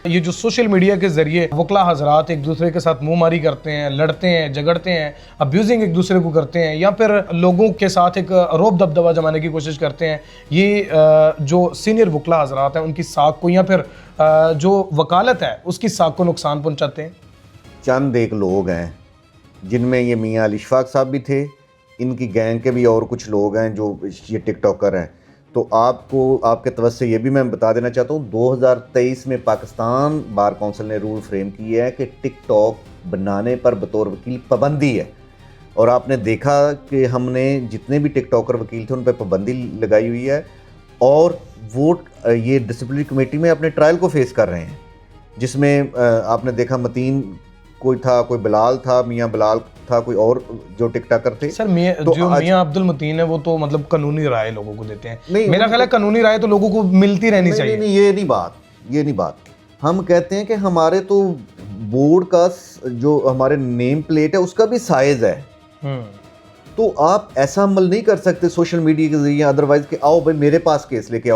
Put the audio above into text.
ये जो social media के जरिए वकला हजरात एक दूसरे के साथ मुंहमारी करते हैं, लड़ते हैं, झगड़ते हैं, अब्यूजिंग एक दूसरे को करते हैं, या फिर लोगों के साथ एक रोब दबदबा जमाने की कोशिश करते हैं, ये जो सीनियर वकला हजरात हैं उनकी साख को, या फिर जो वकालत है उसकी साख को नुकसान पहुंचाते हैं। चंद एक लोग हैं जिनमें ये मियाँ अली इशफाक साहब भी थे, इनकी गैंग के भी और कुछ लोग हैं जो ये टिकटॉकर हैं। तो आपको आपके तवज्जो से ये भी मैं बता देना चाहता हूँ, 2023 में पाकिस्तान बार काउंसिल ने रूल फ्रेम किया है कि टिकटॉक बनाने पर बतौर वकील पाबंदी है। और आपने देखा कि हमने जितने भी टिकटॉकर वकील थे उन पर पाबंदी लगाई हुई है, और वो ये डिसिप्लिनरी कमेटी में अपने ट्रायल को फेस कर रहे हैं, जिसमें आपने देखा मतीन कोई था, कोई बिलाल था, मियाँ बिलाल था, कोई और जो टिकटॉकर थे। सर मियाँ अब्दुल मतीन है वो तो मतलब कानूनी राय लोगों को देते हैं। नहीं, मेरा ख्याल है कानूनी राय तो लोगों को मिलती रहनी चाहिए। नहीं, ये नहीं बात। हम कहते हैं कि हमारे तो बोर्ड का जो हमारे नेम प्लेट है उसका भी साइज है। तो आप ऐसा अमल नहीं कर सकते सोशल मीडिया के जरिए अदरवाइज कि आओ भाई मेरे पास केस लेके आओ।